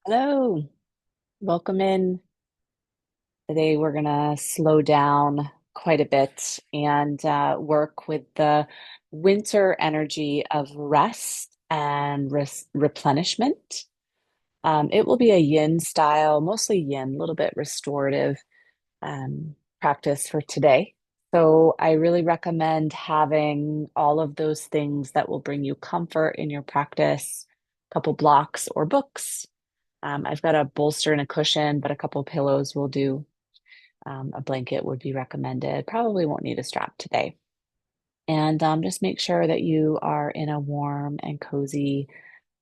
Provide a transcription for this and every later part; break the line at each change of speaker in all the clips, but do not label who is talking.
Hello, welcome in. Today we're gonna slow down quite a bit and work with the winter energy of rest and replenishment. It will be a yin style, mostly yin, a little bit restorative um, practice for today. So I really recommend having all of those things that will bring you comfort in your practice, a couple blocks or books. I've got a bolster and a cushion, but a couple pillows will do. A blanket would be recommended. Probably won't need a strap today. And just make sure that you are in a warm and cozy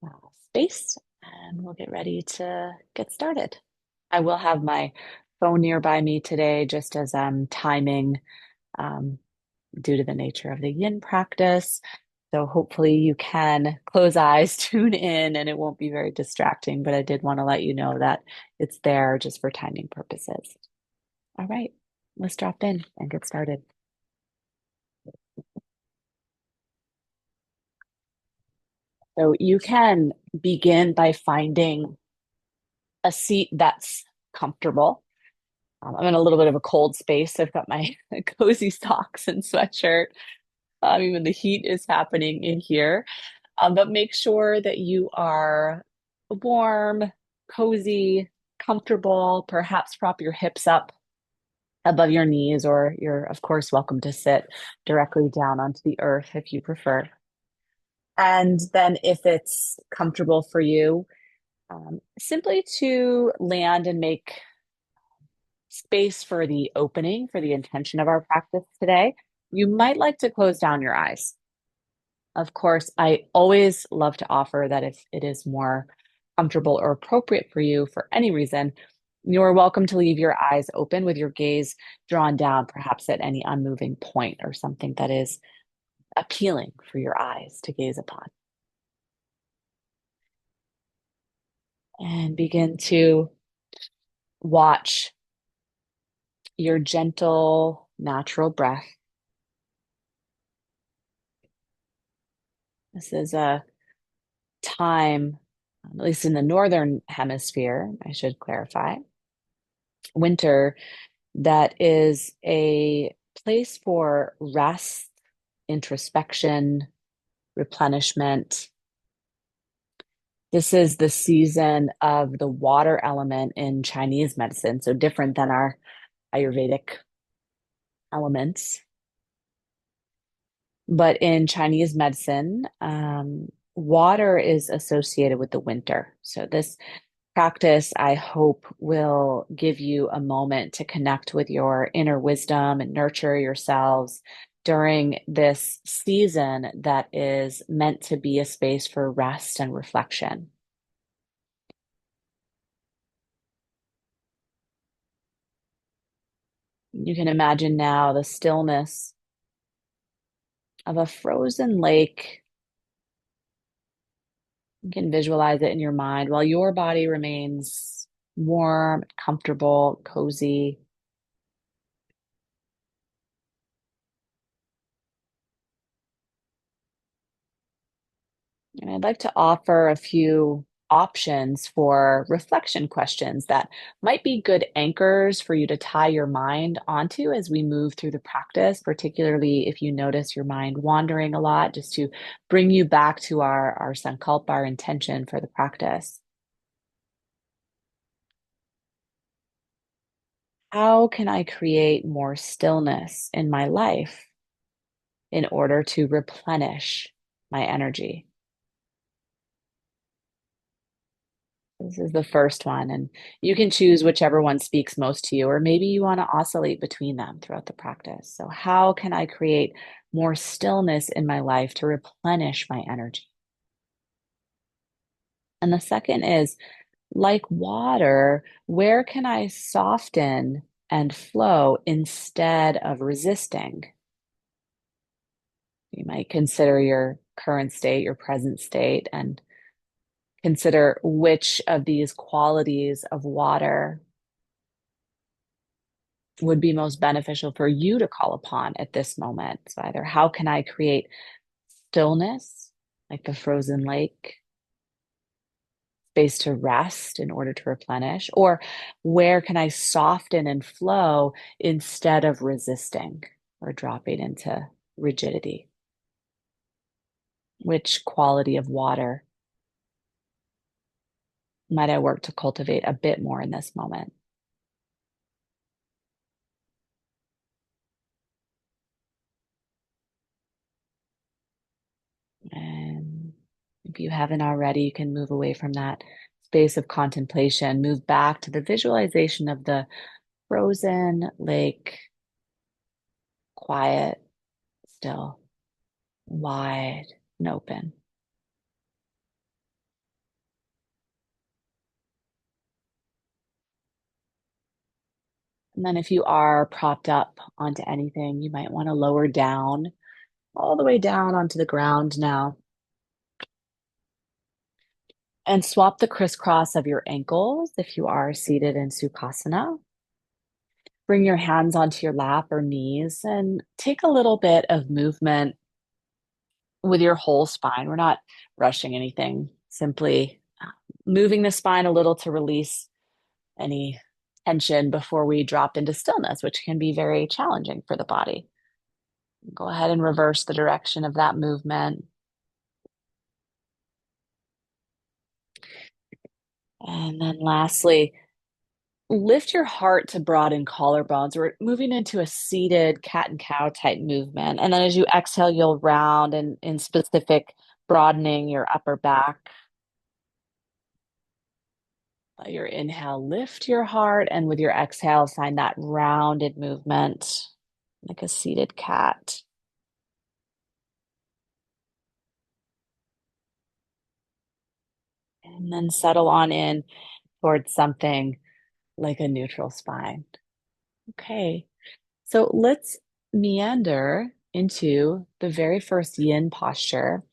uh, space, and we'll get ready to get started. I will have my phone nearby me today just as I'm timing um, due to the nature of the yin practice. So hopefully you can close eyes, tune in, and it won't be very distracting. But I did want to let you know that it's there just for timing purposes. All right, let's drop in and get started. So you can begin by finding a seat that's comfortable. I'm in a little bit of a cold space. I've got my cozy socks and sweatshirt. Even the heat is happening in here. But make sure that you are warm, cozy, comfortable. Perhaps prop your hips up above your knees, or you're, of course, welcome to sit directly down onto the earth if you prefer. And then, if it's comfortable for you, simply to land and make space for the opening, for the intention of our practice today, you might like to close down your eyes. Of course, I always love to offer that if it is more comfortable or appropriate for you for any reason, you're welcome to leave your eyes open with your gaze drawn down, perhaps at any unmoving point or something that is appealing for your eyes to gaze upon. And begin to watch your gentle, natural breath. This is a time, at least in the northern hemisphere, I should clarify, winter, that is a place for rest, introspection, replenishment. This is the season of the water element in Chinese medicine, so different than our Ayurvedic elements. But in Chinese medicine, water is associated with the winter. So this practice, I hope, will give you a moment to connect with your inner wisdom and nurture yourselves during this season that is meant to be a space for rest and reflection. You can imagine now the stillness of a frozen lake. You can visualize it in your mind while your body remains warm, comfortable, cozy. And I'd like to offer a few options for reflection questions that might be good anchors for you to tie your mind onto as we move through the practice, particularly if you notice your mind wandering a lot, just to bring you back to our sankalpa, our intention for the practice. How can I create more stillness in my life in order to replenish my energy? This is the first one, and you can choose whichever one speaks most to you, or maybe you want to oscillate between them throughout the practice. So, how can I create more stillness in my life to replenish my energy? And the second is, like water, where can I soften and flow instead of resisting? You might consider your current state, your present state, and consider which of these qualities of water would be most beneficial for you to call upon at this moment. So, either how can I create stillness, like the frozen lake, space to rest in order to replenish? Or where can I soften and flow instead of resisting or dropping into rigidity? Which quality of water might I work to cultivate a bit more in this moment? And if you haven't already, you can move away from that space of contemplation, move back to the visualization of the frozen lake, quiet, still, wide and open. And then if you are propped up onto anything, you might want to lower down, all the way down onto the ground now. And swap the crisscross of your ankles if you are seated in Sukhasana. Bring your hands onto your lap or knees and take a little bit of movement with your whole spine. We're not rushing anything, simply moving the spine a little to release any tension before we drop into stillness, which can be very challenging for the body. Go ahead and reverse the direction of that movement. And then lastly, lift your heart to broaden collarbones. We're moving into a seated cat and cow type movement. And then as you exhale, you'll round and in specific broadening your upper back. Let your inhale lift your heart, and with your exhale, find that rounded movement like a seated cat. And then settle on in towards something like a neutral spine. Okay, so let's meander into the very first yin posture.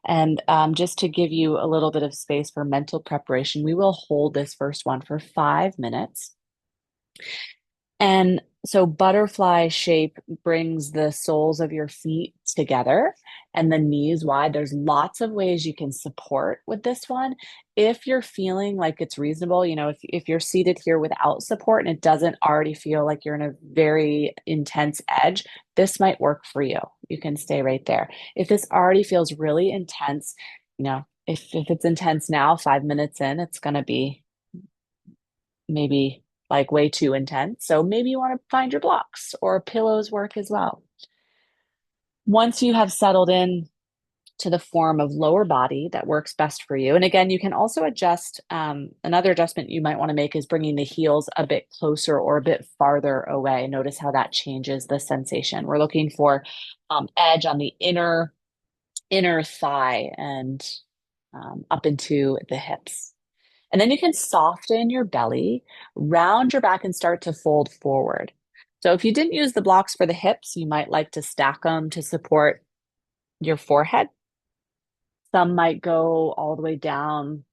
And just to give you a little bit of space for mental preparation, we will hold this first one for 5 minutes. And so butterfly shape brings the soles of your feet together and the knees wide. There's lots of ways you can support with this one. If you're feeling like it's reasonable, if you're seated here without support and it doesn't already feel like you're in a very intense edge, this might work for you. You can stay right there. If this already feels really intense, if it's intense now, 5 minutes in, it's going to be maybe like way too intense. So maybe you want to find your blocks or pillows work as well. Once you have settled in to the form of lower body that works best for you. And again, you can also adjust. Another adjustment you might want to make is bringing the heels a bit closer or a bit farther away. Notice how that changes the sensation. We're looking for edge on the inner thigh and up into the hips. And then you can soften your belly, round your back, and start to fold forward. So if you didn't use the blocks for the hips, you might like to stack them to support your forehead. Some might go all the way down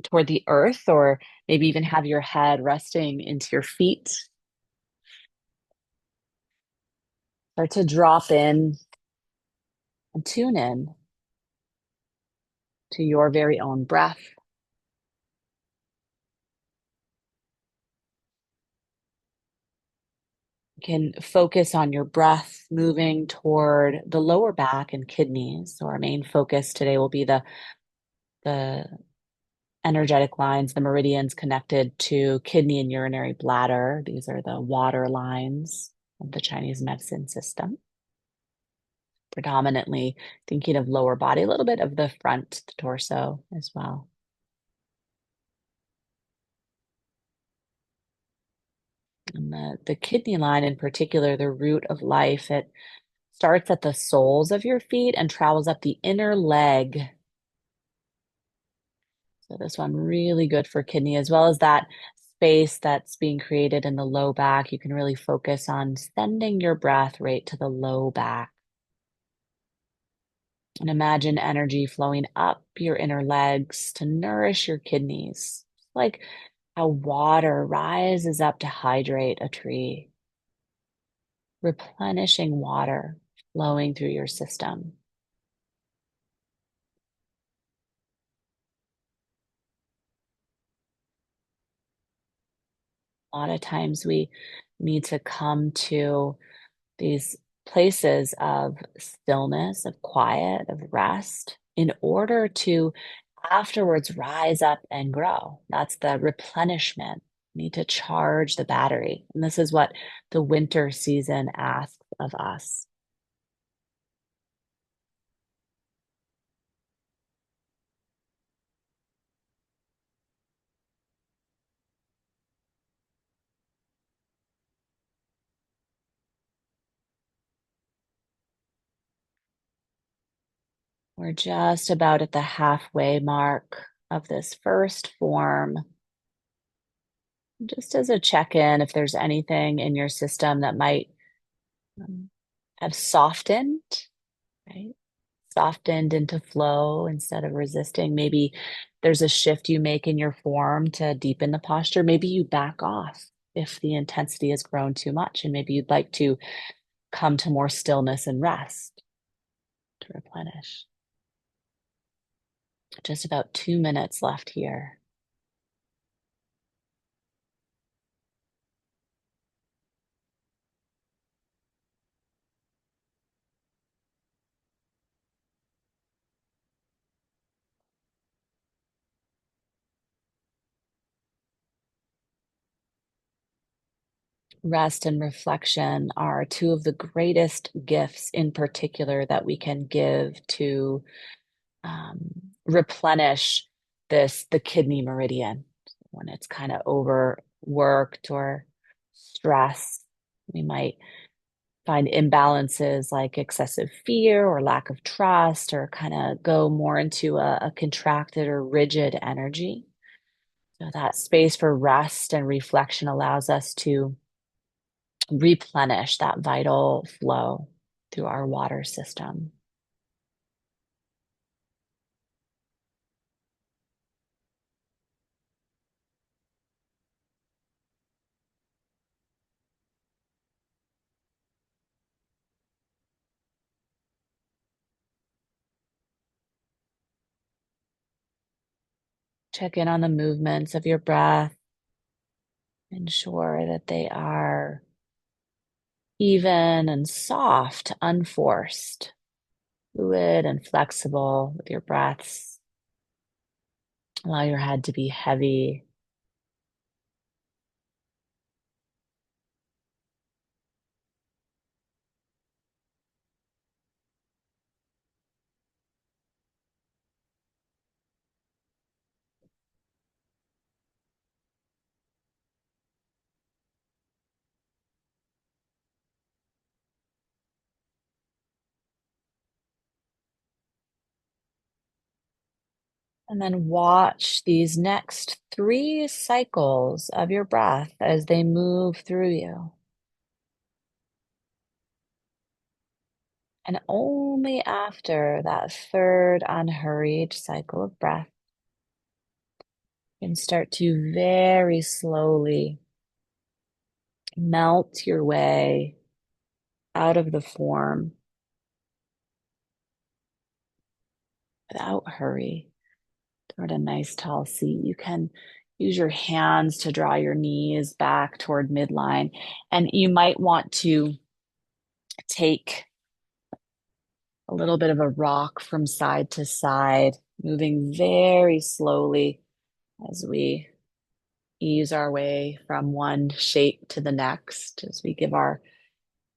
toward the earth, or maybe even have your head resting into your feet. Start to drop in and tune in to your very own breath. You can focus on your breath moving toward the lower back and kidneys. So our main focus today will be the energetic lines, the meridians connected to kidney and urinary bladder. These are the water lines of the Chinese medicine system. Predominantly thinking of lower body, a little bit of the front, the torso as well. And the kidney line in particular, the root of life, it starts at the soles of your feet and travels up the inner leg. So this one really good for kidney, as well as that space that's being created in the low back. You can really focus on sending your breath right to the low back. And imagine energy flowing up your inner legs to nourish your kidneys, like how water rises up to hydrate a tree, replenishing water flowing through your system. A lot of times we need to come to these places of stillness, of quiet, of rest, in order to afterwards rise up and grow. That's the replenishment. We need to charge the battery. And this is what the winter season asks of us. We're just about at the halfway mark of this first form. Just as a check-in, if there's anything in your system that might um, have softened, right? Softened into flow instead of resisting. Maybe there's a shift you make in your form to deepen the posture. Maybe you back off if the intensity has grown too much, and maybe you'd like to come to more stillness and rest to replenish. Just about 2 minutes left here. Rest and reflection are two of the greatest gifts in particular that we can give to um, replenish the kidney meridian when it's kind of overworked or stressed. We might find imbalances like excessive fear or lack of trust, or kind of go more into a contracted or rigid energy. So that space for rest and reflection allows us to replenish that vital flow through our water system. Check in on the movements of your breath. Ensure that they are even and soft, unforced, fluid and flexible with your breaths. Allow your head to be heavy. And then watch these next 3 cycles of your breath as they move through you. And only after that third unhurried cycle of breath, you can start to very slowly melt your way out of the form without hurry toward a nice tall seat. You can use your hands to draw your knees back toward midline, and you might want to take a little bit of a rock from side to side, moving very slowly as we ease our way from one shape to the next, as we give our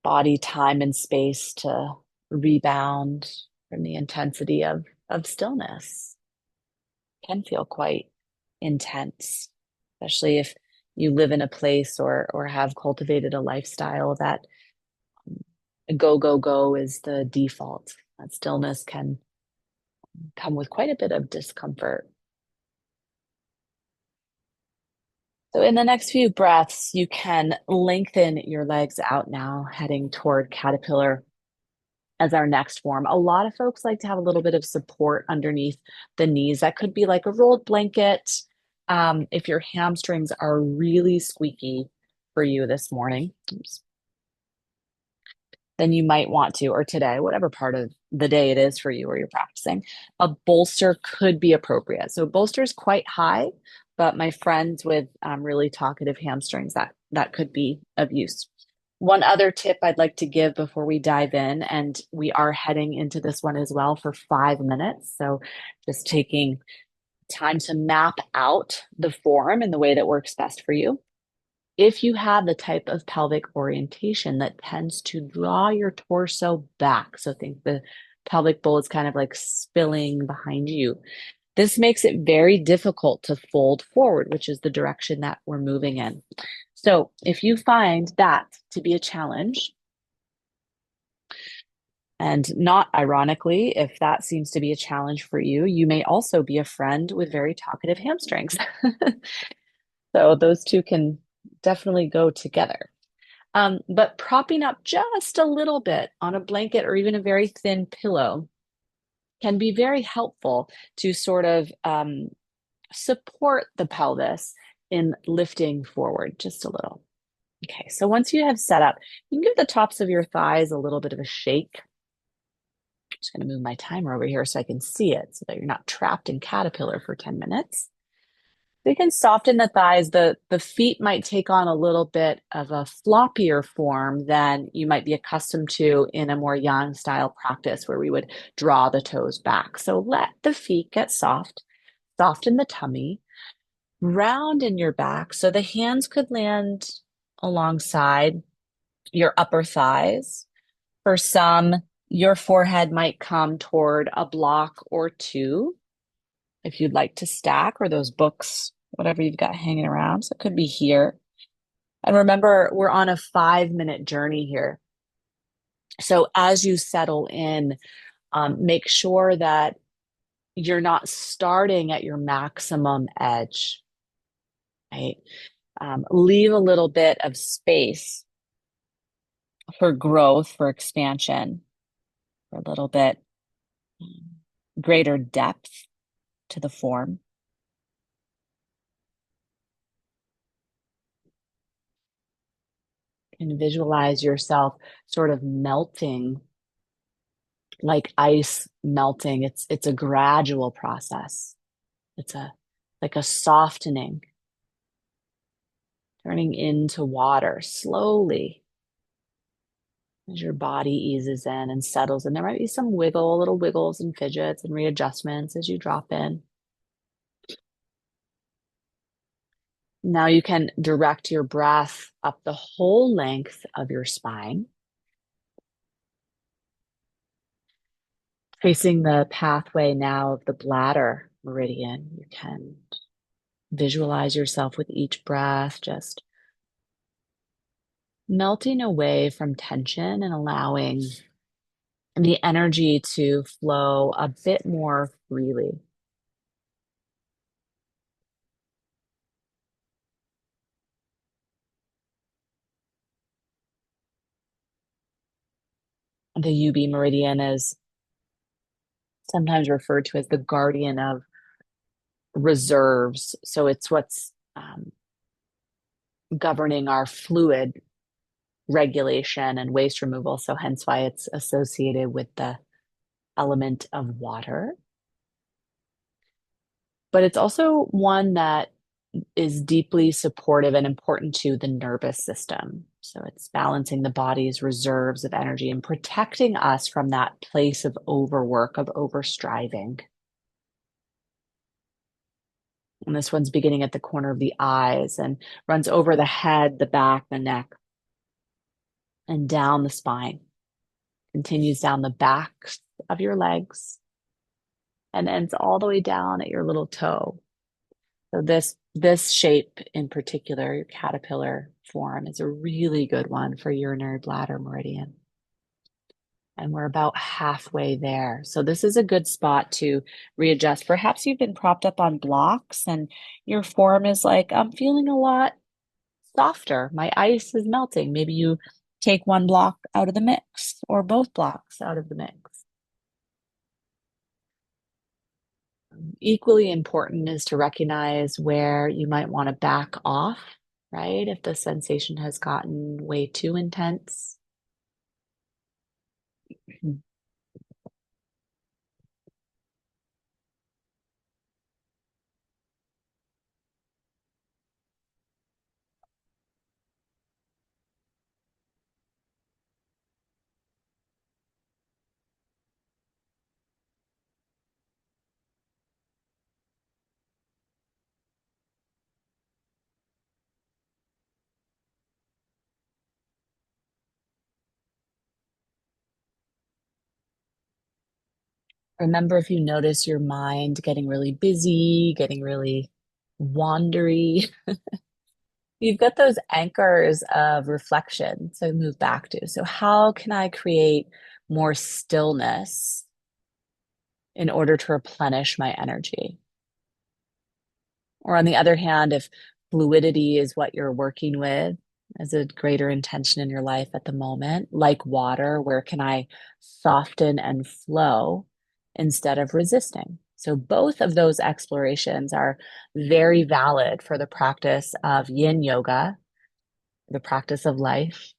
body time and space to rebound from the intensity of stillness. It can feel quite intense, especially if you live in a place or have cultivated a lifestyle that go, go, go is the default. That stillness can come with quite a bit of discomfort. So, in the next few breaths, you can lengthen your legs out now, heading toward caterpillar as our next form. A lot of folks like to have a little bit of support underneath the knees. That could be like a rolled blanket. If your hamstrings are really squeaky for you this morning, then you might want to, or today, whatever part of the day it is for you or you're practicing, a bolster could be appropriate. So bolster is quite high, but my friends with really talkative hamstrings, that could be of use. One other tip I'd like to give before we dive in, and we are heading into this one as well for 5 minutes. So just taking time to map out the form in the way that works best for you. If you have the type of pelvic orientation that tends to draw your torso back, so think the pelvic bowl is kind of like spilling behind you. This makes it very difficult to fold forward, which is the direction that we're moving in. So if you find that to be a challenge, and not ironically, if that seems to be a challenge for you, you may also be a friend with very talkative hamstrings. So those two can definitely go together. But propping up just a little bit on a blanket or even a very thin pillow can be very helpful to sort of support the pelvis in lifting forward just a little. Okay, so once you have set up, you can give the tops of your thighs a little bit of a shake. I'm just going to move my timer over here so I can see it so that you're not trapped in caterpillar for 10 minutes. So you can soften the thighs. The feet might take on a little bit of a floppier form than you might be accustomed to in a more yang style practice where we would draw the toes back. So let the feet get soft, soften the tummy, round in your back. So the hands could land alongside your upper thighs. For some, your forehead might come toward a block or two if you'd like to stack, or those books, whatever you've got hanging around. So it could be here. And remember, we're on a 5 minute journey here. So as you settle in, make sure that you're not starting at your maximum edge, right? Leave a little bit of space for growth, for expansion, for a little bit greater depth to the form. And visualize yourself sort of melting like ice melting. It's a gradual process. It's like a softening, turning into water slowly as your body eases in and settles. And there might be some little wiggles and fidgets and readjustments as you drop in. Now you can direct your breath up the whole length of your spine, facing the pathway now of the bladder meridian. You can visualize yourself with each breath, just melting away from tension and allowing the energy to flow a bit more freely. The UB meridian is sometimes referred to as the guardian of reserves. So it's what's governing our fluid regulation and waste removal. So hence why it's associated with the element of water. But it's also one that is deeply supportive and important to the nervous system. So it's balancing the body's reserves of energy and protecting us from that place of overwork, of overstriving. And this one's beginning at the corner of the eyes and runs over the head, the back, the neck, and down the spine. Continues down the backs of your legs and ends all the way down at your little toe. So this shape in particular, your caterpillar form, is a really good one for urinary bladder meridian. And we're about halfway there. So this is a good spot to readjust. Perhaps you've been propped up on blocks and your form is like, I'm feeling a lot softer. My ice is melting. Maybe you take one block out of the mix or both blocks out of the mix. Equally important is to recognize where you might want to back off, right? If the sensation has gotten way too intense. Remember, if you notice your mind getting really busy, getting really wandery, you've got those anchors of reflection to move back to. So, how can I create more stillness in order to replenish my energy? Or on the other hand, if fluidity is what you're working with as a greater intention in your life at the moment, like water, where can I soften and flow instead of resisting? So both of those explorations are very valid for the practice of yin yoga, the practice of life.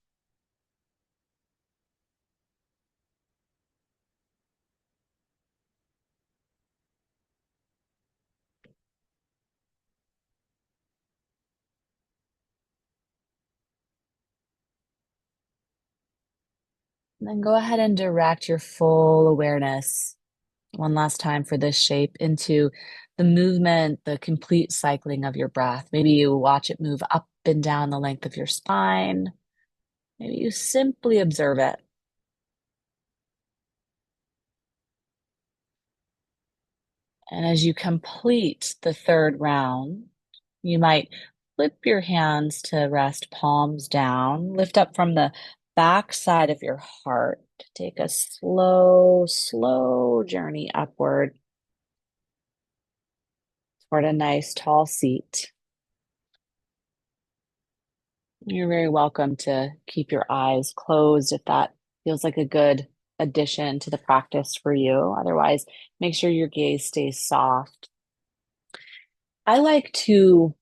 And then go ahead and direct your full awareness one last time for this shape into the movement, the complete cycling of your breath. Maybe you watch it move up and down the length of your spine. Maybe you simply observe it. And as you complete the third round, you might flip your hands to rest palms down, lift up from the back side of your heart. Take a slow, slow journey upward toward a nice tall seat. You're very welcome to keep your eyes closed if that feels like a good addition to the practice for you. Otherwise, make sure your gaze stays soft. I like to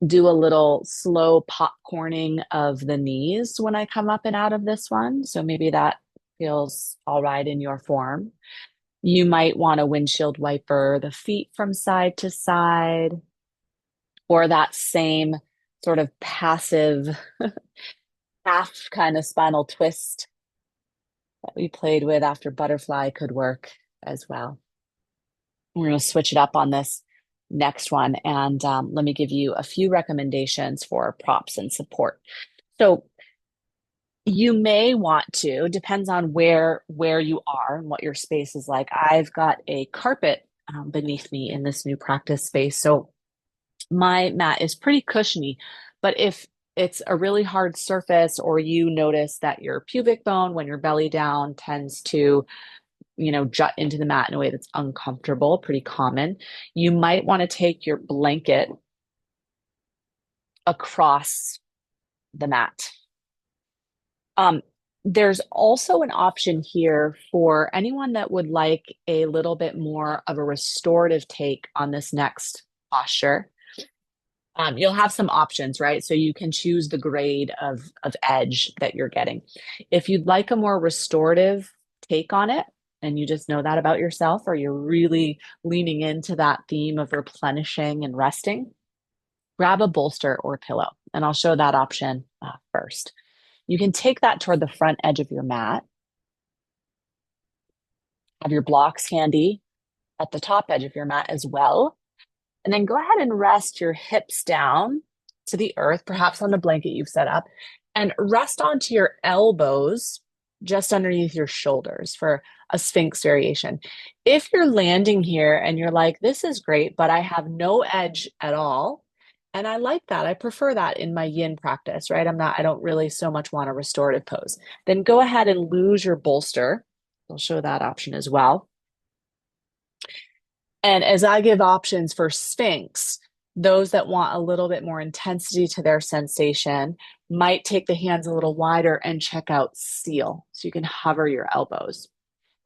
do a little slow popcorning of the knees when I come up and out of this one. So maybe that feels all right in your form. You might want a windshield wiper the feet from side to side, or that same sort of passive half kind of spinal twist that we played with after butterfly could work as well. We're going to switch it up on this next one. And let me give you a few recommendations for props and support. So you may want to, depends on where you are and what your space is like. I've got a carpet beneath me in this new practice space. So my mat is pretty cushiony, but if it's a really hard surface or you notice that your pubic bone when your belly down tends to jut into the mat in a way that's uncomfortable, pretty common, you might want to take your blanket across the mat. There's also an option here for anyone that would like a little bit more of a restorative take on this next posture. You'll have some options, right? So you can choose the grade of edge that you're getting. If you'd like a more restorative take on it, and you just know that about yourself, or you're really leaning into that theme of replenishing and resting, grab a bolster or pillow. And I'll show that option first. You can take that toward the front edge of your mat, have your blocks handy at the top edge of your mat as well. And then go ahead and rest your hips down to the earth, perhaps on the blanket you've set up, and rest onto your elbows just underneath your shoulders for a Sphinx variation. If you're landing here and you're like, this is great, but I have no edge at all, and I like that, I prefer that in my yin practice, right? I don't really so much want a restorative pose. Then go ahead and lose your bolster. I'll show that option as well. And as I give options for Sphinx, those that want a little bit more intensity to their sensation might take the hands a little wider and check out Seal. So you can hover your elbows.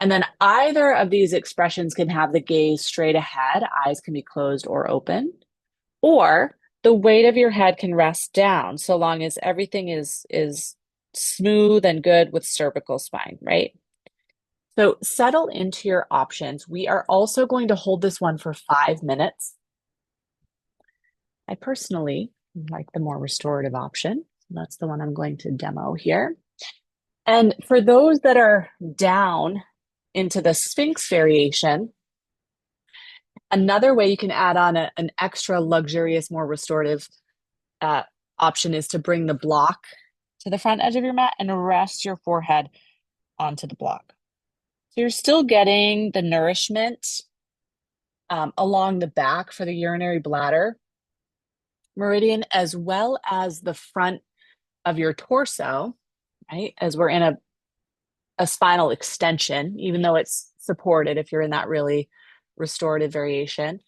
And then either of these expressions can have the gaze straight ahead, eyes can be closed or open, or the weight of your head can rest down so long as everything is smooth and good with cervical spine, right? So settle into your options. We are also going to hold this one for 5 minutes. I personally like the more restorative option. That's the one I'm going to demo here. And for those that are down into the Sphinx variation, another way you can add on an extra luxurious, more restorative option is to bring the block to the front edge of your mat and rest your forehead onto the block. So you're still getting the nourishment along the back for the urinary bladder meridian, as well as the front of your torso, right? As we're in a spinal extension, even though it's supported if you're in that really restorative variation.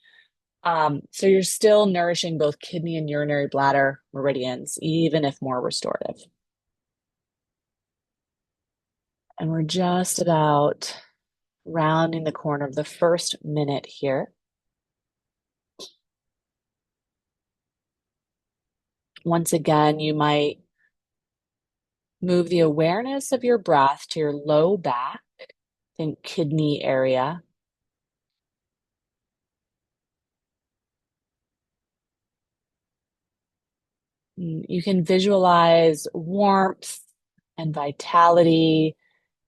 So you're still nourishing both kidney and urinary bladder meridians, even if more restorative. And we're just about rounding the corner of the first minute here. Once again, you might move the awareness of your breath to your low back, think kidney area. You can visualize warmth and vitality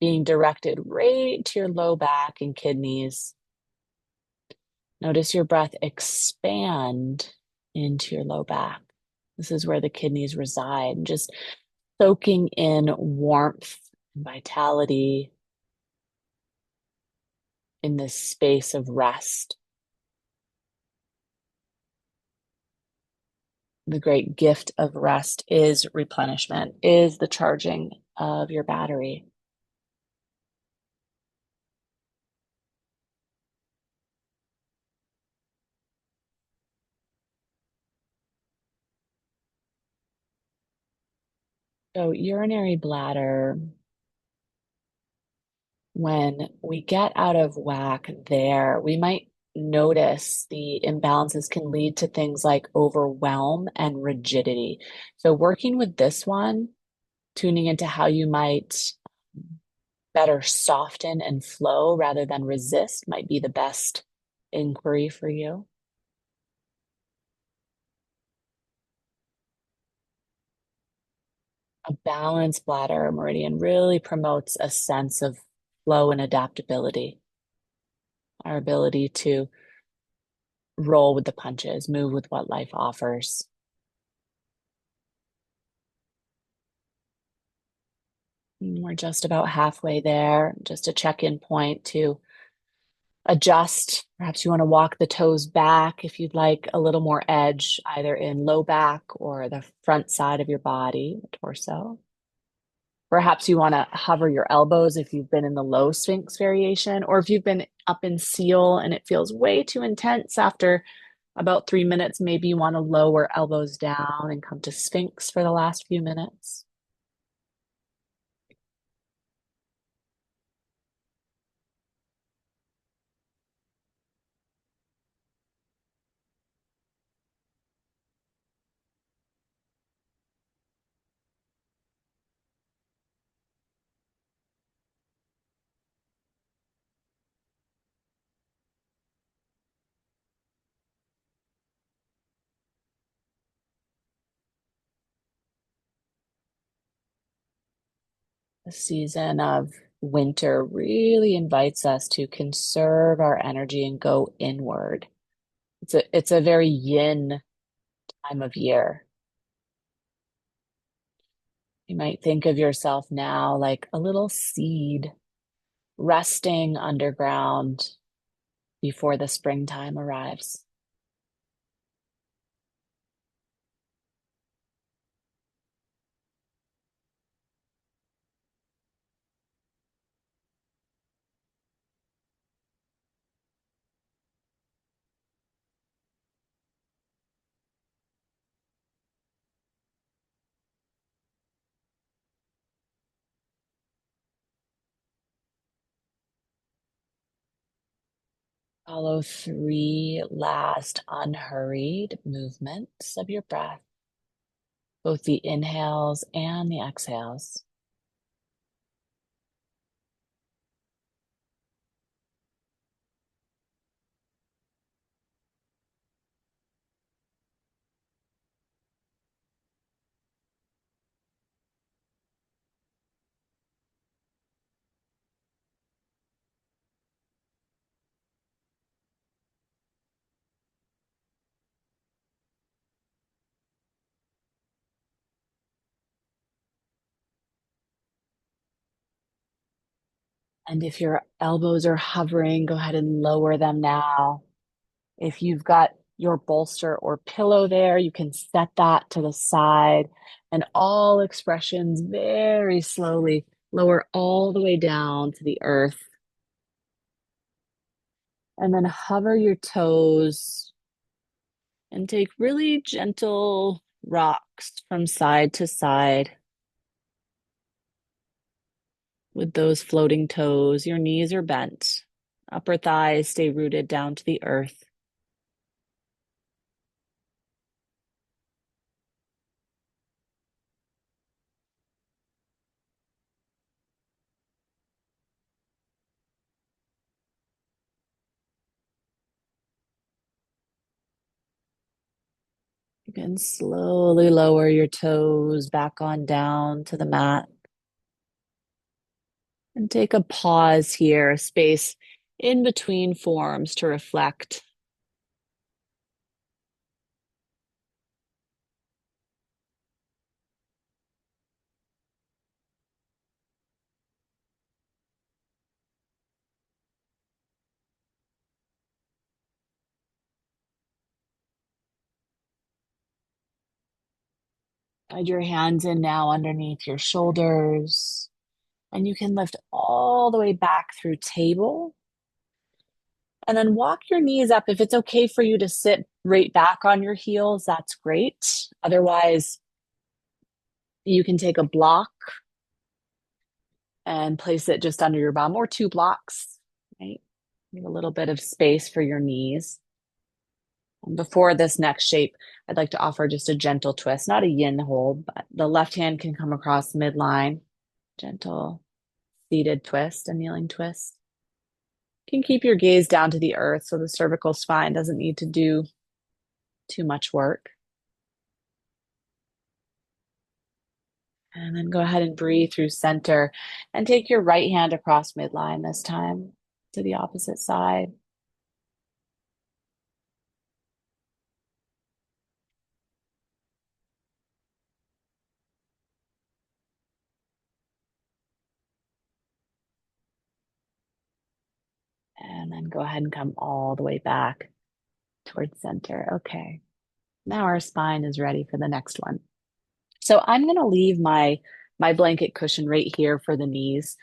being directed right to your low back and kidneys. Notice your breath expand into your low back. This is where the kidneys reside, just soaking in warmth and vitality in this space of rest. The great gift of rest is replenishment, is the charging of your battery. So, urinary bladder, when we get out of whack there, we might notice the imbalances can lead to things like overwhelm and rigidity. So, working with this one, tuning into how you might better soften and flow rather than resist might be the best inquiry for you. A balanced bladder meridian really promotes a sense of flow and adaptability, our ability to roll with the punches, move with what life offers. We're just about halfway there, just a check-in point to adjust. Perhaps you want to walk the toes back if you'd like a little more edge, either in low back or the front side of your body, the torso. Perhaps you want to hover your elbows if you've been in the low Sphinx variation, or if you've been up in seal and it feels way too intense after about 3 minutes, maybe you want to lower elbows down and come to Sphinx for the last few minutes. The season of winter really invites us to conserve our energy and go inward. It's a very yin time of year. You might think of yourself now like a little seed resting underground before the springtime arrives. Follow three last unhurried movements of your breath, both the inhales and the exhales. And if your elbows are hovering, go ahead and lower them now. If you've got your bolster or pillow there, you can set that to the side and all expressions very slowly lower all the way down to the earth. And then hover your toes and take really gentle rocks from side to side with those floating toes. Your knees are bent. Upper thighs stay rooted down to the earth. You can slowly lower your toes back on down to the mat and take a pause here, a space in between forms to reflect. Slide your hands in now underneath your shoulders, and you can lift all the way back through table. And then walk your knees up. If it's okay for you to sit right back on your heels, that's great. Otherwise, you can take a block and place it just under your bum or two blocks, right? Leave a little bit of space for your knees. And before this next shape, I'd like to offer just a gentle twist, not a yin hold, but the left hand can come across midline, gentle seated twist, a kneeling twist. You can keep your gaze down to the earth so the cervical spine doesn't need to do too much work. And then go ahead and breathe through center and take your right hand across midline this time to the opposite side. And then go ahead and come all the way back towards center. Okay. Now our spine is ready for the next one. So I'm going to leave my blanket cushion right here for the knees,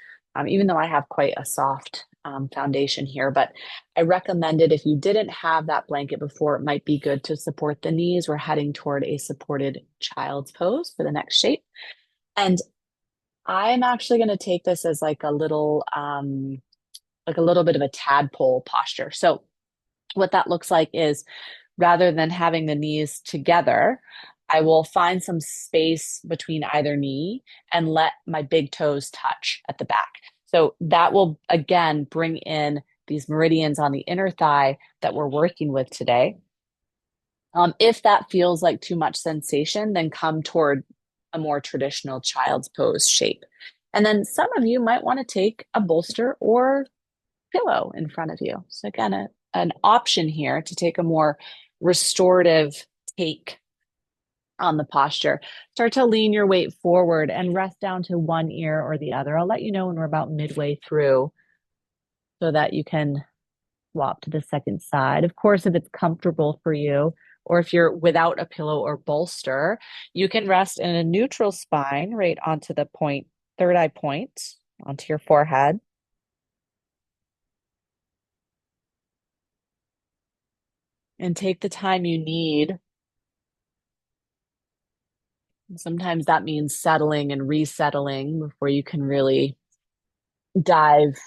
even though I have quite a soft foundation here. But I recommended if you didn't have that blanket before, it might be good to support the knees. We're heading toward a supported child's pose for the next shape. And I'm actually going to take this as like a little bit of a tadpole posture. So what that looks like is rather than having the knees together, I will find some space between either knee and let my big toes touch at the back. So that will again bring in these meridians on the inner thigh that we're working with today. If that feels like too much sensation, then come toward a more traditional child's pose shape. And then some of you might want to take a bolster or pillow in front of you. So again, an option here to take a more restorative take on the posture. Start to lean your weight forward and rest down to one ear or the other. I'll let you know when we're about midway through so that you can swap to the second side. Of course, if it's comfortable for you, or if you're without a pillow or bolster, you can rest in a neutral spine right onto the point, third eye point, onto your forehead. And take the time you need. Sometimes that means settling and resettling before you can really dive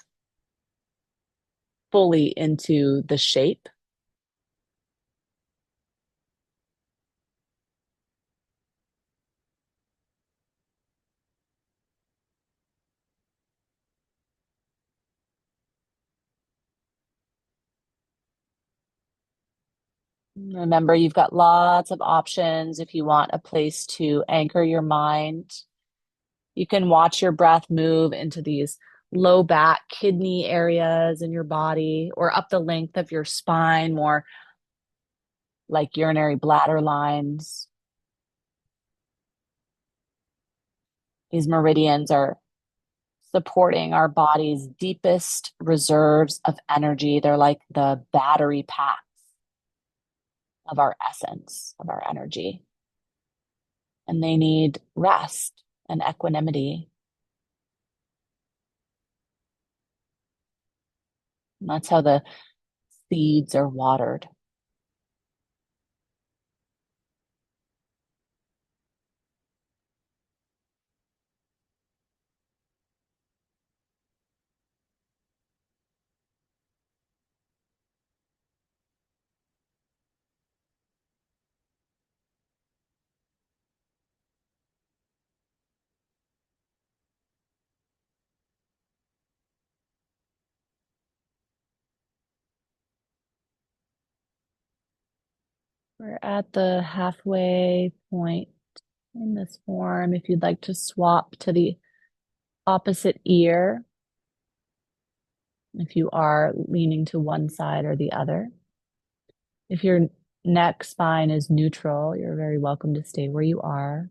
fully into the shape. Remember, you've got lots of options if you want a place to anchor your mind. You can watch your breath move into these low back kidney areas in your body or up the length of your spine, more like urinary bladder lines. These meridians are supporting our body's deepest reserves of energy. They're like the battery packs of our essence, of our energy. And they need rest and equanimity. And that's how the seeds are watered. We're at the halfway point in this form. If you'd like to swap to the opposite ear, if you are leaning to one side or the other. If your neck spine is neutral, you're very welcome to stay where you are.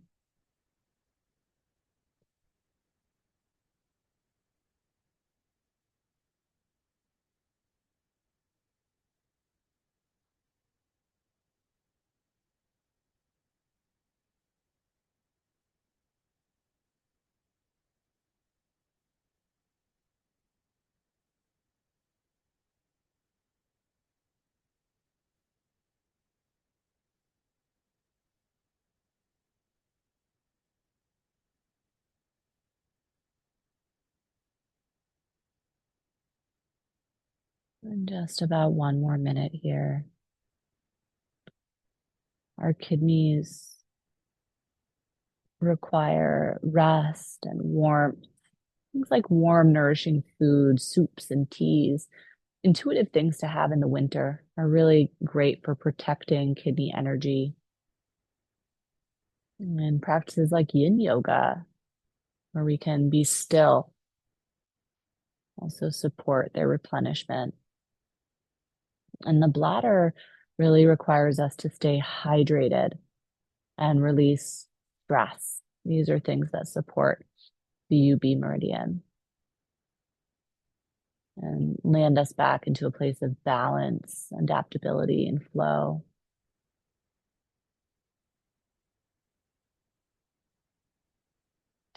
And just about one more minute here. Our kidneys require rest and warmth. Things like warm, nourishing food, soups and teas, intuitive things to have in the winter are really great for protecting kidney energy. And practices like yin yoga, where we can be still, also support their replenishment. And the bladder really requires us to stay hydrated and release stress. These are things that support the UB meridian and land us back into a place of balance, adaptability, and flow.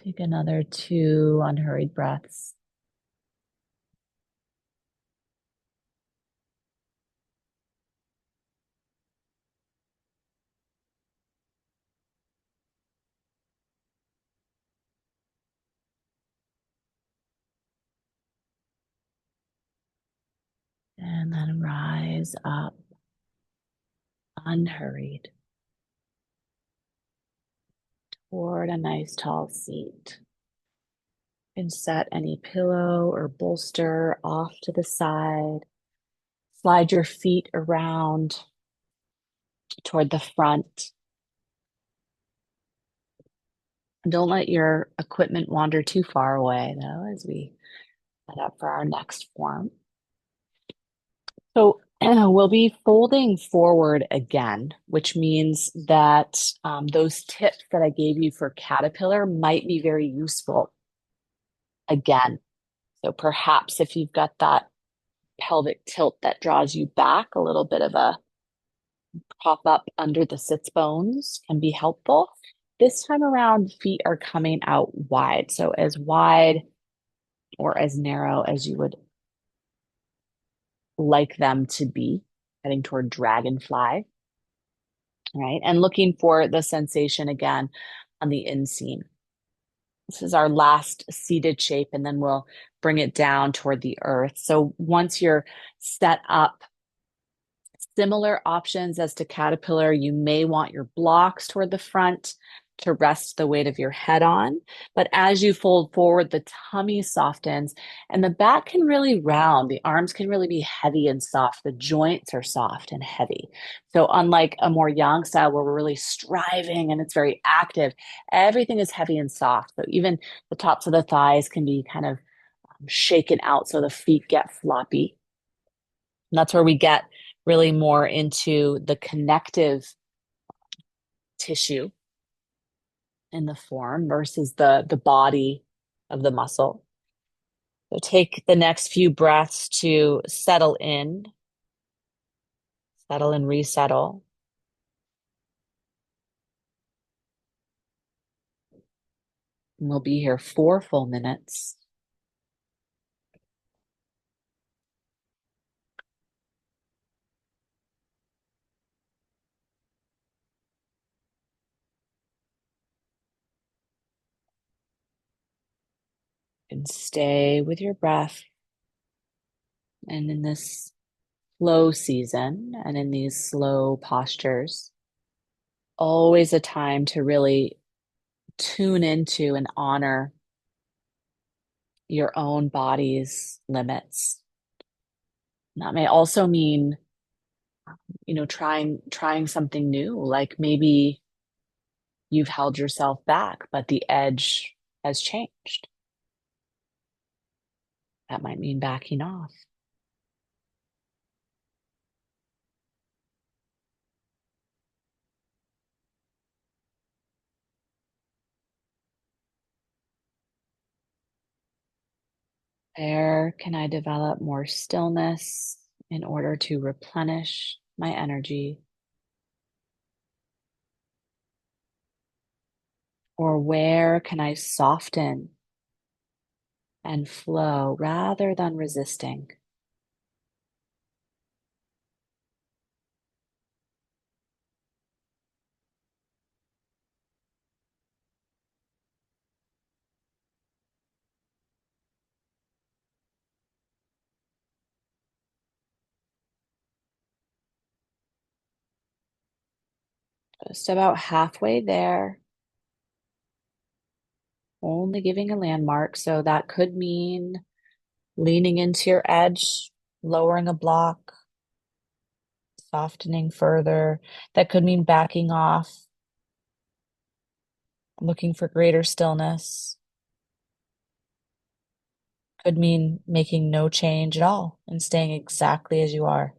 Take another 2 unhurried breaths. And then rise up unhurried toward a nice tall seat. And set any pillow or bolster off to the side. Slide your feet around toward the front. Don't let your equipment wander too far away, though, as we head up for our next form. So we'll be folding forward again, which means that those tips that I gave you for caterpillar might be very useful again. So perhaps if you've got that pelvic tilt that draws you back, a little bit of a pop up under the sits bones can be helpful. This time around, feet are coming out wide. So as wide or as narrow as you would like them to be, heading toward dragonfly, right? And looking for the sensation again on the inseam. This is our last seated shape, and then we'll bring it down toward the earth. So once you're set up, similar options as to caterpillar, you may want your blocks toward the front to rest the weight of your head on. But as you fold forward, the tummy softens and the back can really round. The arms can really be heavy and soft. The joints are soft and heavy. So unlike a more yang style where we're really striving and it's very active, everything is heavy and soft. So even the tops of the thighs can be kind of shaken out so the feet get floppy. And that's where we get really more into the connective tissue in the form versus the body of the muscle. So take the next few breaths to settle and resettle. And we'll be here 4 full minutes. And stay with your breath. And in this slow season and in these slow postures, always a time to really tune into and honor your own body's limits. And that may also mean, trying something new, like maybe you've held yourself back, but the edge has changed. That might mean backing off. Where can I develop more stillness in order to replenish my energy? Or where can I soften and flow rather than resisting? Just about halfway there, only giving a landmark. So that could mean leaning into your edge, lowering a block, softening further. That could mean backing off, looking for greater stillness. Could mean making no change at all and staying exactly as you are.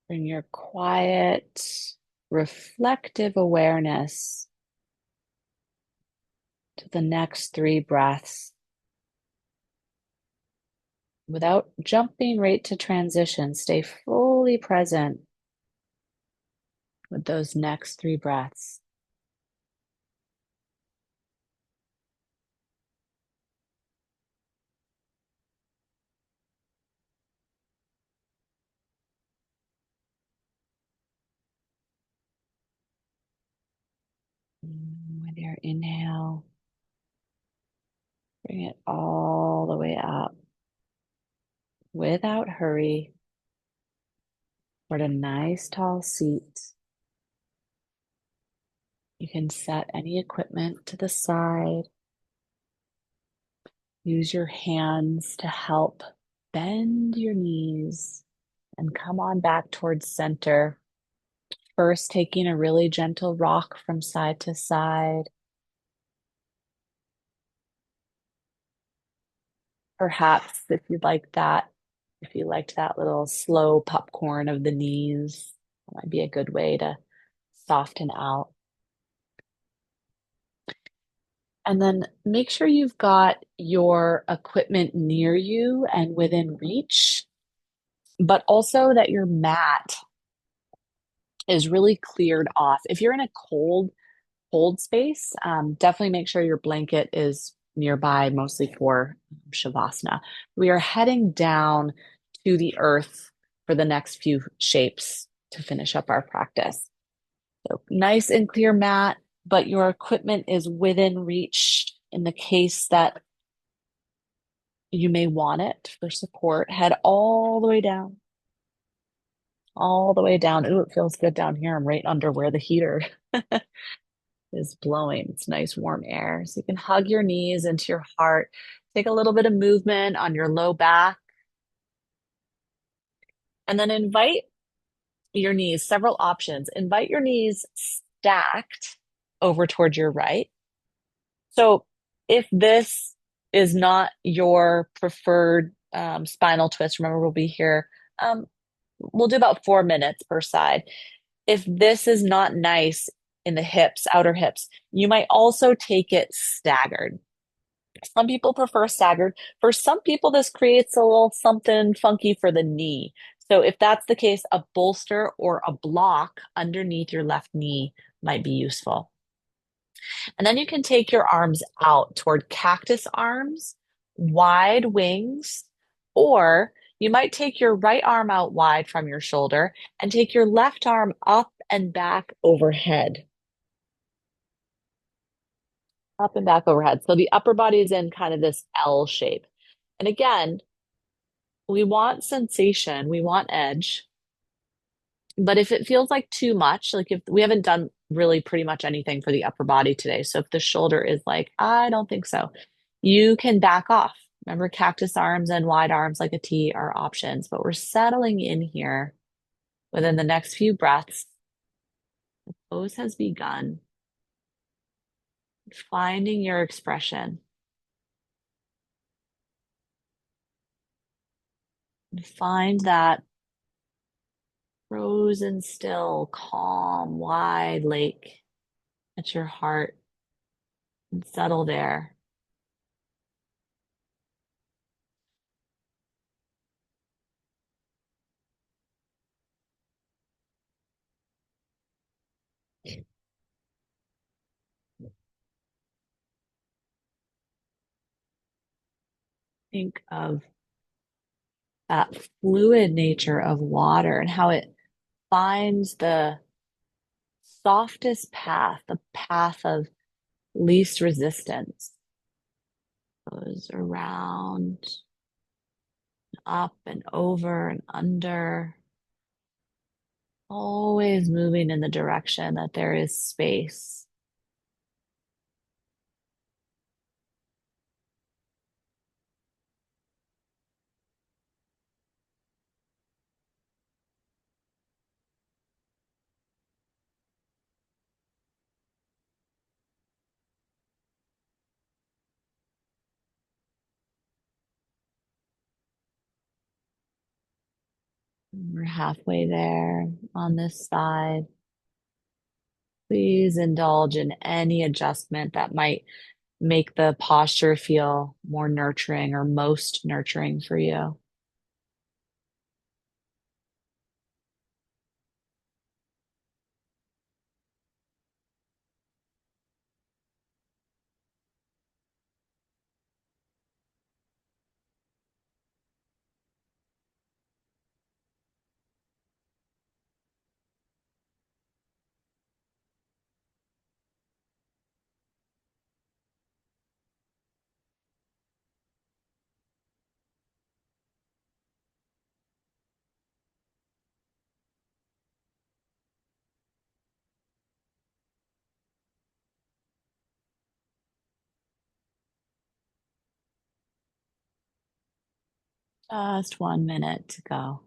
Bring your quiet, reflective awareness to the next 3 breaths without jumping right to transition. Stay fully present with those next 3 breaths. With your inhale, bring it all the way up without hurry toward a nice tall seat. You can set any equipment to the side. Use your hands to help bend your knees and come on back towards center. First, taking a really gentle rock from side to side. Perhaps if you liked that little slow popcorn of the knees, that might be a good way to soften out. And then make sure you've got your equipment near you and within reach, but also that your mat is really cleared off. If you're in a cold cold space, definitely make sure your blanket is nearby, mostly for Shavasana. We are heading down to the earth for the next few shapes to finish up our practice. So nice and clear mat, but your equipment is within reach in the case that you may want it for support. Head all the way down, all the way down. Ooh, it feels good down here. I'm right under where the heater is blowing. It's nice warm air. So you can hug your knees into your heart. Take a little bit of movement on your low back, and then invite your knees, several options. Invite your knees stacked over towards your right. So if this is not your preferred spinal twist, remember we'll be here. We'll do about 4 minutes per side. If this is not nice in the hips, outer hips, you might also take it staggered. Some people prefer staggered. For some people, this creates a little something funky for the knee. So if that's the case, a bolster or a block underneath your left knee might be useful. And then you can take your arms out toward cactus arms, wide wings, or you might take your right arm out wide from your shoulder and take your left arm up and back overhead. Up and back overhead. So the upper body is in kind of this L shape. And again, we want sensation, we want edge. But if it feels like too much, like if we haven't done really pretty much anything for the upper body today, so if the shoulder is like, I don't think so, you can back off. Remember, cactus arms and wide arms like a T are options, but we're settling in here within the next few breaths. The pose has begun. Finding your expression. Find that frozen, still, calm, wide lake at your heart and settle there. Think of that fluid nature of water and how it finds the softest path, the path of least resistance. Goes around, up and over and under, always moving in the direction that there is space. We're halfway there on this side. Please indulge in any adjustment that might make the posture feel more nurturing or most nurturing for you. Just 1 minute to go.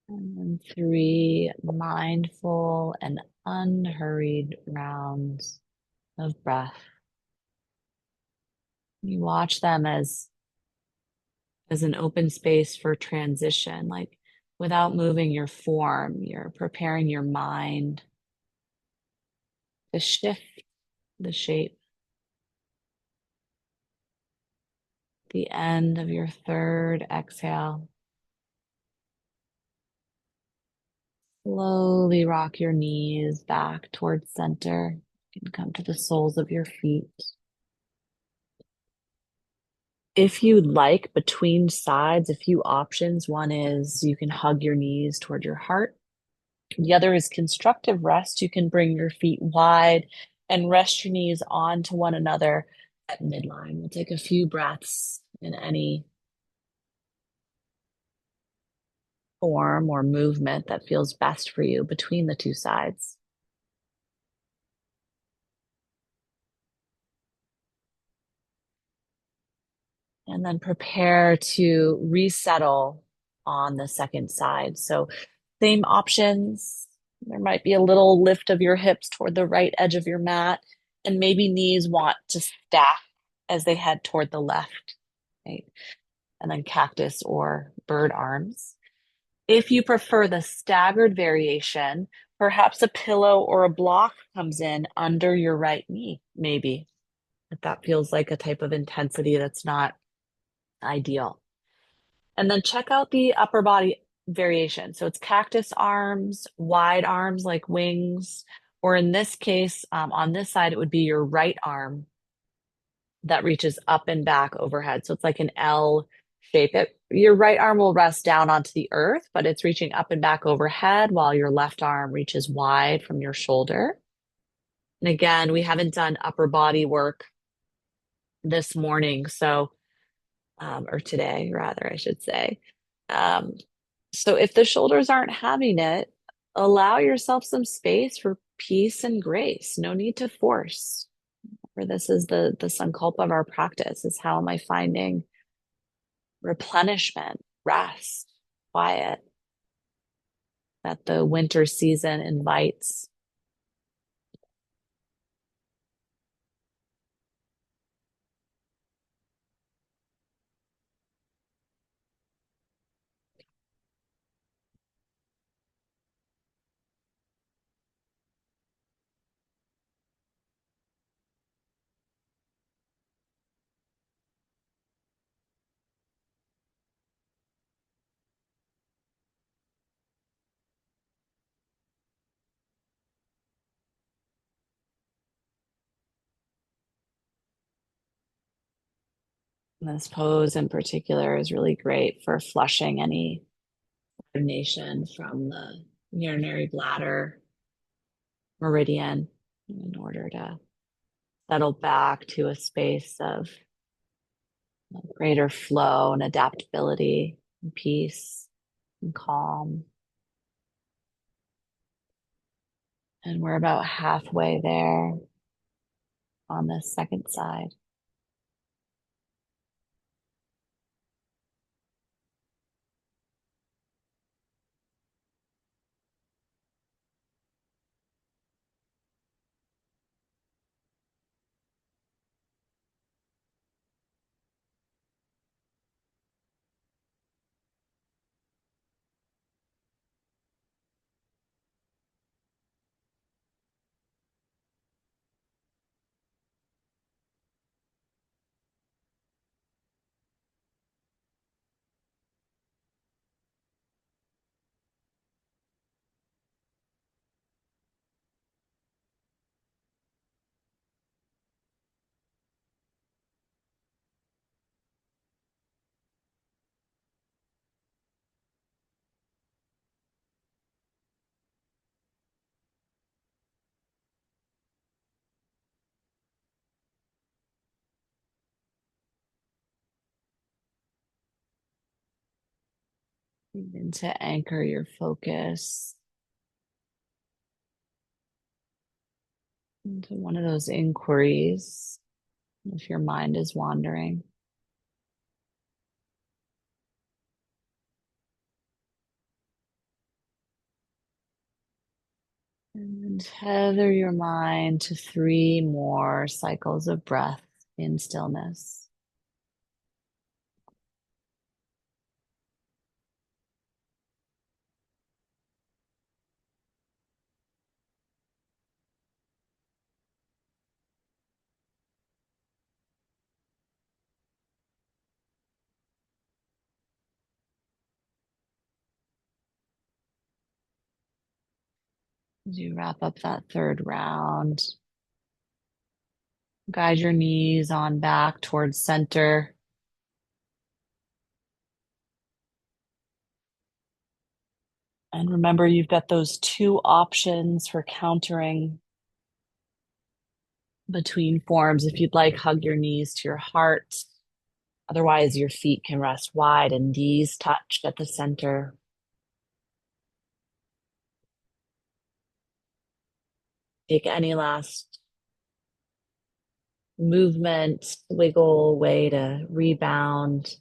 And then three mindful and unhurried rounds of breath. You watch them as an open space for transition, like without moving your form, you're preparing your mind to shift the shape. The end of your third exhale. Slowly rock your knees back towards center. You can come to the soles of your feet. If you'd like, between sides, a few options. One is you can hug your knees toward your heart. The other is constructive rest. You can bring your feet wide and rest your knees onto one another at midline. We'll take a few breaths in any form or movement that feels best for you between the two sides. And then prepare to resettle on the second side. So, same options. There might be a little lift of your hips toward the right edge of your mat, and maybe knees want to stack as they head toward the left, right? And then cactus or bird arms. If you prefer the staggered variation, perhaps a pillow or a block comes in under your right knee, maybe, if that feels like a type of intensity that's not ideal. And then check out the upper body variation. So it's cactus arms, wide arms like wings, or in this case, on this side, it would be your right arm that reaches up and back overhead. So it's like an L shape. Your right arm will rest down onto the earth, but it's reaching up and back overhead while your left arm reaches wide from your shoulder. And again, we haven't done upper body work this morning, so or today, rather, I should say. Um, so if the shoulders aren't having it, allow yourself some space for peace and grace. No need to force. For this is the sankalpa of our practice, is how am I finding replenishment, rest, quiet that the winter season invites. This pose in particular is really great for flushing any stagnation from the urinary bladder meridian in order to settle back to a space of greater flow and adaptability and peace and calm. And we're about halfway there on this second side. Begin to anchor your focus into one of those inquiries if your mind is wandering. And tether your mind to three more cycles of breath in stillness. As you wrap up that third round, guide your knees on back towards center. And remember, you've got those two options for countering between forms. If you'd like, hug your knees to your heart. Otherwise, your feet can rest wide and knees touched at the center. Take any last movement, wiggle way to rebound.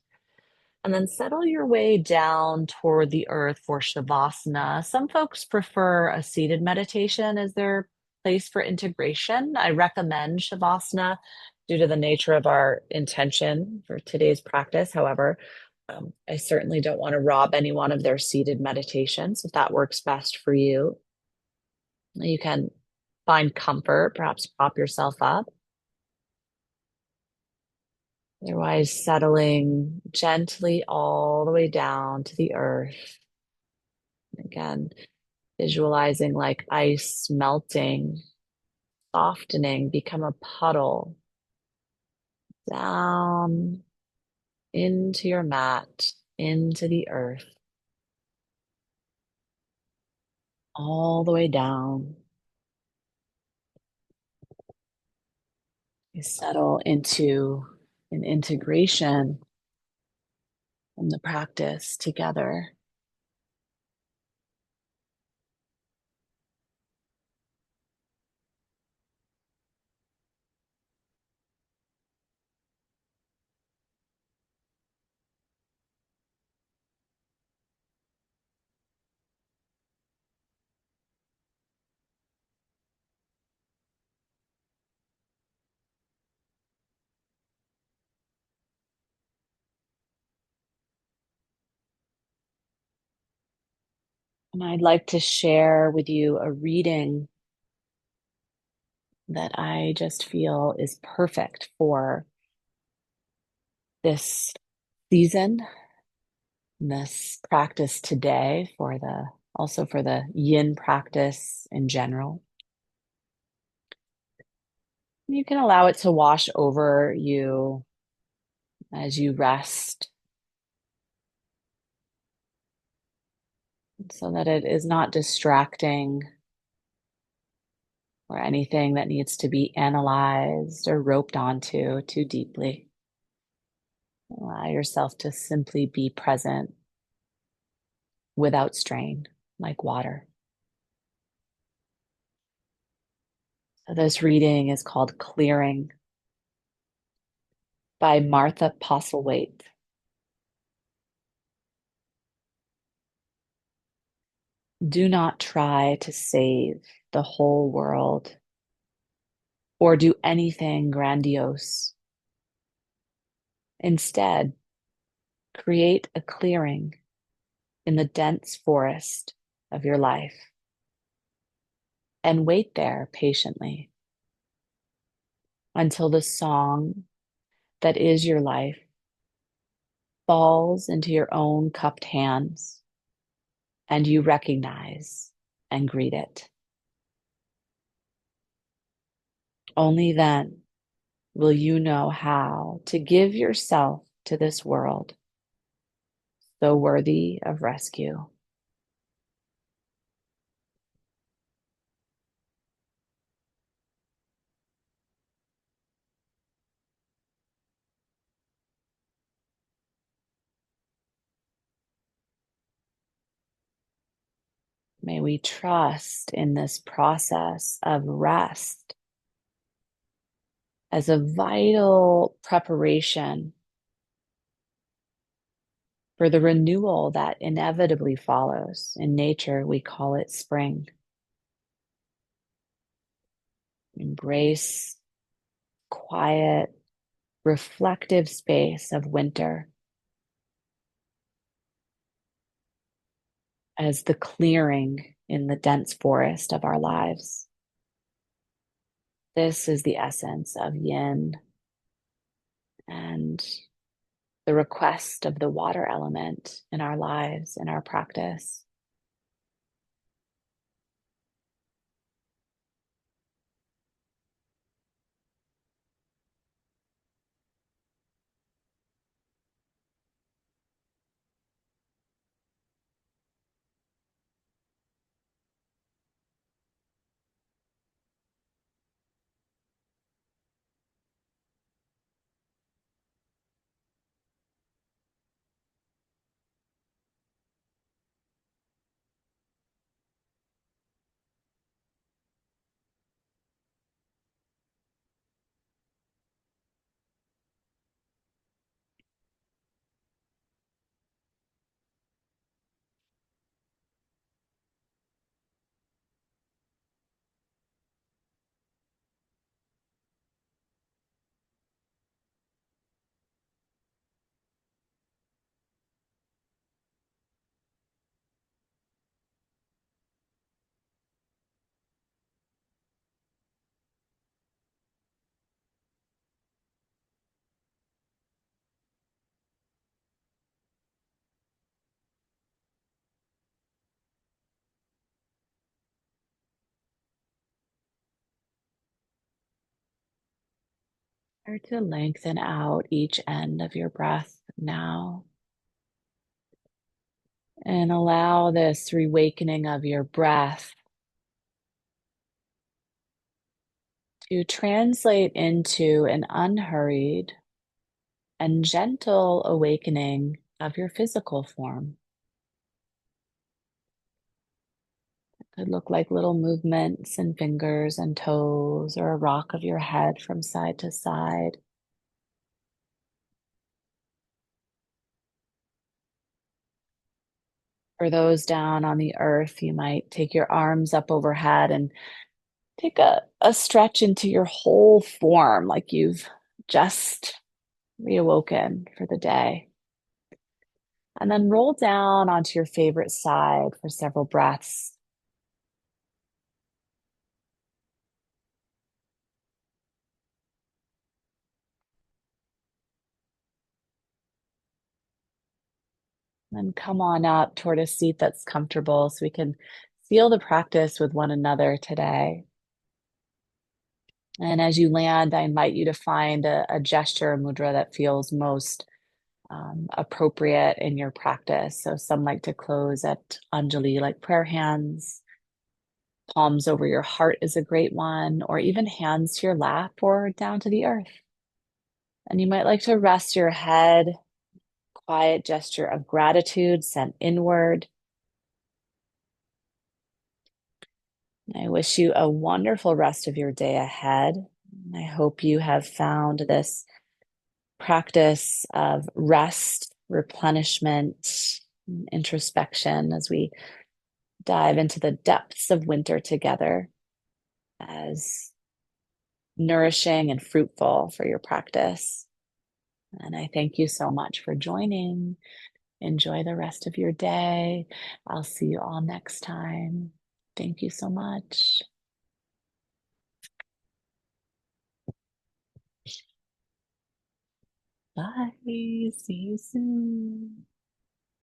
And then settle your way down toward the earth for Shavasana. Some folks prefer a seated meditation as their place for integration. I recommend Shavasana due to the nature of our intention for today's practice. However, I certainly don't want to rob anyone of their seated meditations. If that works best for you, you can find comfort, perhaps prop yourself up. Otherwise, settling gently all the way down to the earth. Again, visualizing like ice melting, softening, become a puddle down into your mat, into the earth, all the way down. You settle into an integration in the practice together. And I'd like to share with you a reading that I just feel is perfect for this season, this practice today, for the also for the yin practice in general. You can allow it to wash over you as you rest so that it is not distracting or anything that needs to be analyzed or roped onto too deeply. Allow yourself to simply be present without strain, like water. So this reading is called Clearing by Martha Postlethwaite. Do not try to save the whole world or do anything grandiose. Instead, create a clearing in the dense forest of your life and wait there patiently until the song that is your life falls into your own cupped hands and you recognize and greet it. Only then will you know how to give yourself to this world so worthy of rescue. May we trust in this process of rest as a vital preparation for the renewal that inevitably follows. In nature, we call it spring. Embrace quiet, reflective space of winter as the clearing in the dense forest of our lives. This is the essence of yin and the request of the water element in our lives, in our practice. Start to lengthen out each end of your breath now and allow this reawakening of your breath to translate into an unhurried and gentle awakening of your physical form. It could look like little movements in fingers and toes or a rock of your head from side to side. For those down on the earth, you might take your arms up overhead and take a stretch into your whole form, like you've just reawoken for the day. And then roll down onto your favorite side for several breaths. Then come on up toward a seat that's comfortable so we can feel the practice with one another today. And as you land, I invite you to find a gesture, a mudra that feels most appropriate in your practice. So some like to close at Anjali, like prayer hands. Palms over your heart is a great one, or even hands to your lap or down to the earth. And you might like to rest your head, quiet gesture of gratitude sent inward. I wish you a wonderful rest of your day ahead. I hope you have found this practice of rest, replenishment, introspection as we dive into the depths of winter together as nourishing and fruitful for your practice. And I thank you so much for joining. Enjoy the rest of your day. I'll see you all next time. Thank you so much. Bye. See you soon.